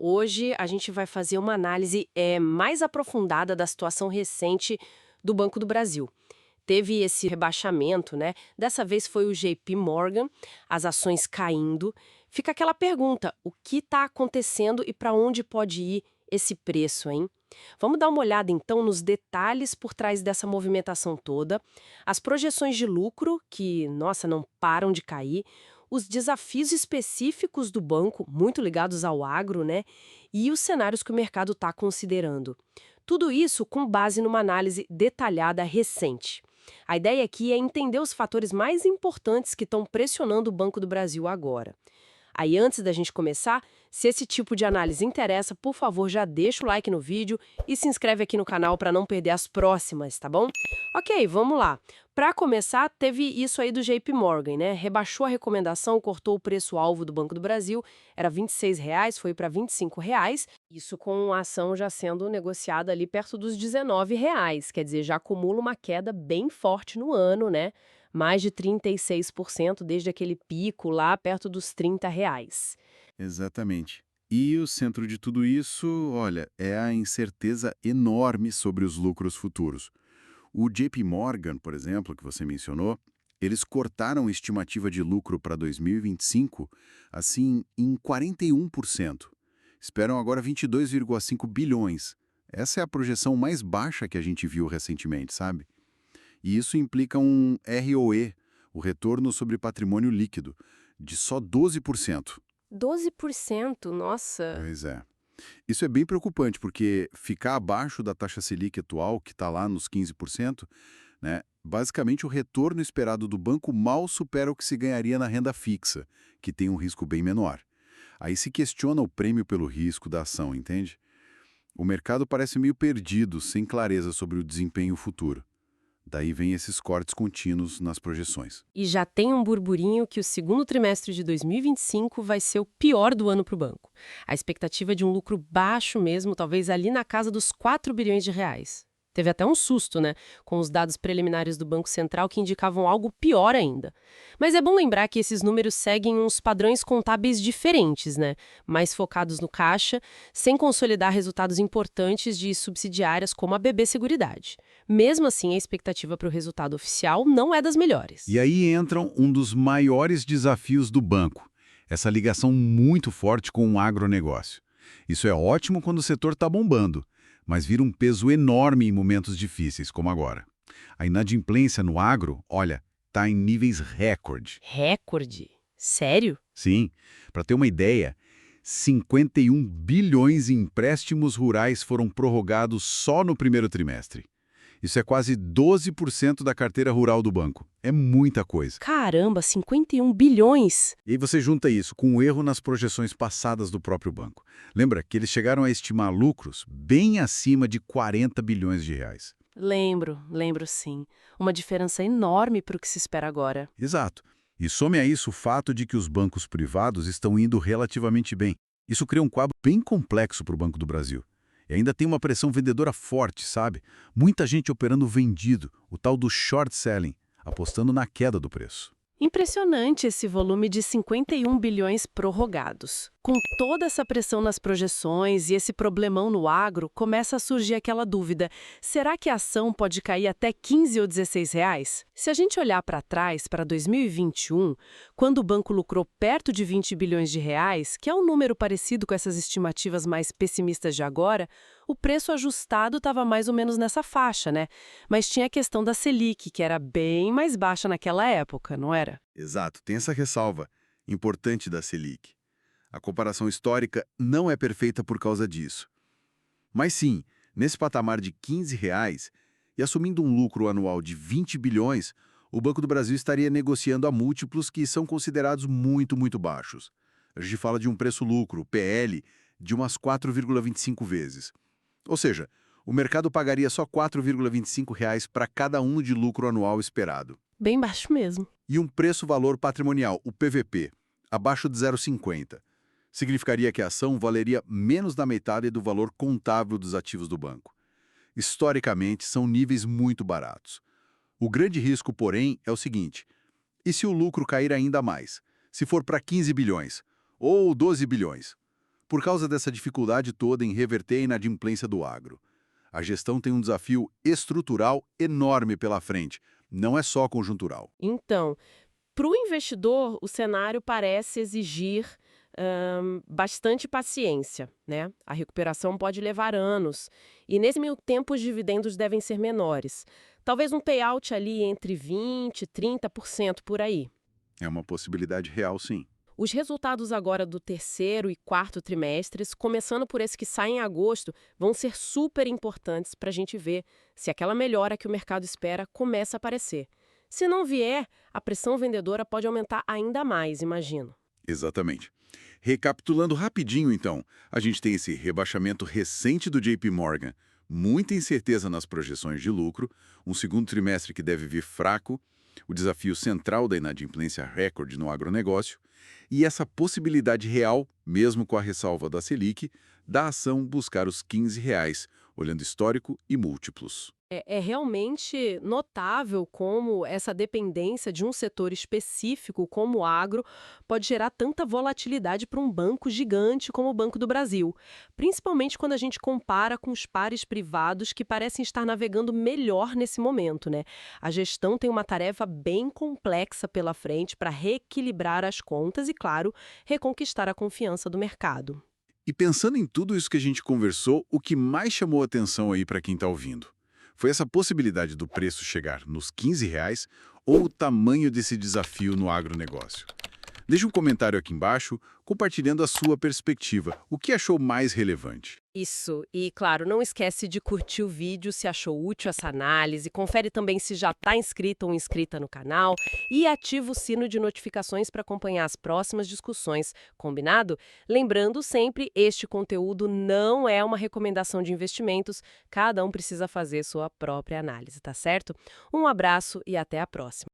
Hoje a gente vai fazer uma análise mais aprofundada da situação recente do Banco do Brasil. Teve esse rebaixamento, né? Dessa vez foi o JP Morgan, as ações caindo. Fica aquela pergunta: o que está acontecendo e para onde pode ir esse preço, hein? Vamos dar uma olhada então nos detalhes por trás dessa movimentação toda, as projeções de lucro, que, nossa, não param de cair, os desafios específicos do banco, muito ligados ao agro, né? E os cenários que o mercado está considerando. Tudo isso com base numa análise detalhada recente. A ideia aqui é entender os fatores mais importantes que estão pressionando o Banco do Brasil agora. Aí, antes da gente começar, se esse tipo de análise interessa, por favor, já deixa o like no vídeo e se inscreve aqui no canal para não perder as próximas, tá bom? Ok, vamos lá. Para começar, teve isso aí do JP Morgan, né? Rebaixou a recomendação, cortou o preço-alvo do Banco do Brasil, era R$ 26, foi para R$ 25, isso com a ação já sendo negociada ali perto dos R$ 19, quer dizer, já acumula uma queda bem forte no ano, né? Mais de 36% desde aquele pico lá perto dos R$ 30. Exatamente. E o centro de tudo isso, olha, é a incerteza enorme sobre os lucros futuros. O JP Morgan, por exemplo, que você mencionou, eles cortaram a estimativa de lucro para 2025, assim, em 41%. Esperam agora 22,5 bilhões. Essa é a projeção mais baixa que a gente viu recentemente, sabe? E isso implica um ROE, o retorno sobre patrimônio líquido, de só 12%. 12%, nossa. Pois é. Isso é bem preocupante, porque ficar abaixo da taxa Selic atual, que está lá nos 15%, né, basicamente o retorno esperado do banco mal supera o que se ganharia na renda fixa, que tem um risco bem menor. Aí se questiona o prêmio pelo risco da ação, entende? O mercado parece meio perdido, sem clareza sobre o desempenho futuro. Daí vem esses cortes contínuos nas projeções. E já tem um burburinho que o segundo trimestre de 2025 vai ser o pior do ano para o banco. A expectativa é de um lucro baixo mesmo, talvez ali na casa dos R$ 4 bilhões. Teve até um susto, né, com os dados preliminares do Banco Central que indicavam algo pior ainda. Mas é bom lembrar que esses números seguem uns padrões contábeis diferentes, né, mais focados no caixa, sem consolidar resultados importantes de subsidiárias como a BB Seguridade. Mesmo assim, a expectativa para o resultado oficial não é das melhores. E aí entram um dos maiores desafios do banco, essa ligação muito forte com o agronegócio. Isso é ótimo quando o setor está bombando, mas vira um peso enorme em momentos difíceis, como agora. A inadimplência no agro, olha, está em níveis recorde. Recorde? Sério? Sim, para ter uma ideia, 51 bilhões em empréstimos rurais foram prorrogados só no primeiro trimestre. Isso é quase 12% da carteira rural do banco. É muita coisa. Caramba, 51 bilhões! E aí você junta isso com o erro nas projeções passadas do próprio banco. Lembra que eles chegaram a estimar lucros bem acima de 40 bilhões de reais. Lembro sim. Uma diferença enorme para o que se espera agora. Exato. E some a isso o fato de que os bancos privados estão indo relativamente bem. Isso cria um quadro bem complexo para o Banco do Brasil. E ainda tem uma pressão vendedora forte, sabe? Muita gente operando vendido, o tal do short selling, apostando na queda do preço. Impressionante esse volume de 51 bilhões prorrogados. Com toda essa pressão nas projeções e esse problemão no agro, começa a surgir aquela dúvida: será que a ação pode cair até 15 ou 16 reais? Se a gente olhar para trás, para 2021, quando o banco lucrou perto de 20 bilhões de reais, que é um número parecido com essas estimativas mais pessimistas de agora, o preço ajustado estava mais ou menos nessa faixa, né? Mas tinha a questão da Selic, que era bem mais baixa naquela época, não era? Exato, tem essa ressalva importante da Selic. A comparação histórica não é perfeita por causa disso. Mas sim, nesse patamar de R$ 15 e assumindo um lucro anual de 20 bilhões, o Banco do Brasil estaria negociando a múltiplos que são considerados muito baixos. A gente fala de um preço-lucro, PL, de umas 4,25 vezes. Ou seja, o mercado pagaria só R$ 4,25 para cada um de lucro anual esperado. Bem baixo mesmo. E um preço-valor patrimonial, o PVP, abaixo de 0,50. Significaria que a ação valeria menos da metade do valor contábil dos ativos do banco. Historicamente, são níveis muito baratos. O grande risco, porém, é o seguinte: e se o lucro cair ainda mais? Se for para 15 bilhões ou 12 bilhões? por causa dessa dificuldade toda em reverter a inadimplência do agro. A gestão tem um desafio estrutural enorme pela frente, não é só conjuntural. Então, para o investidor, o cenário parece exigir bastante paciência, né? A recuperação pode levar anos. E nesse meio tempo, os dividendos devem ser menores. Talvez um payout ali entre 20% e 30% por aí. É uma possibilidade real, sim. Os resultados agora do terceiro e quarto trimestres, começando por esse que sai em agosto, vão ser super importantes para a gente ver se aquela melhora que o mercado espera começa a aparecer. Se não vier, a pressão vendedora pode aumentar ainda mais, imagino. Exatamente. Recapitulando rapidinho, então, a gente tem esse rebaixamento recente do JP Morgan, muita incerteza nas projeções de lucro, um segundo trimestre que deve vir fraco, o desafio central da inadimplência recorde no agronegócio e essa possibilidade real, mesmo com a ressalva da Selic, da ação buscar os R$ 15, olhando histórico e múltiplos. É realmente notável como essa dependência de um setor específico, como o agro, pode gerar tanta volatilidade para um banco gigante como o Banco do Brasil. Principalmente quando a gente compara com os pares privados que parecem estar navegando melhor nesse momento, né? A gestão tem uma tarefa bem complexa pela frente para reequilibrar as contas e, claro, reconquistar a confiança do mercado. E pensando em tudo isso que a gente conversou, o que mais chamou atenção aí para quem está ouvindo? Foi essa possibilidade do preço chegar nos R$ 15 ou o tamanho desse desafio no agronegócio? Deixe um comentário aqui embaixo compartilhando a sua perspectiva. O que achou mais relevante? Isso. E, claro, não esquece de curtir o vídeo se achou útil essa análise. Confere também se já está inscrito ou inscrita no canal. E ativa o sino de notificações para acompanhar as próximas discussões. Combinado? Lembrando sempre, este conteúdo não é uma recomendação de investimentos. Cada um precisa fazer sua própria análise, tá certo? Um abraço e até a próxima.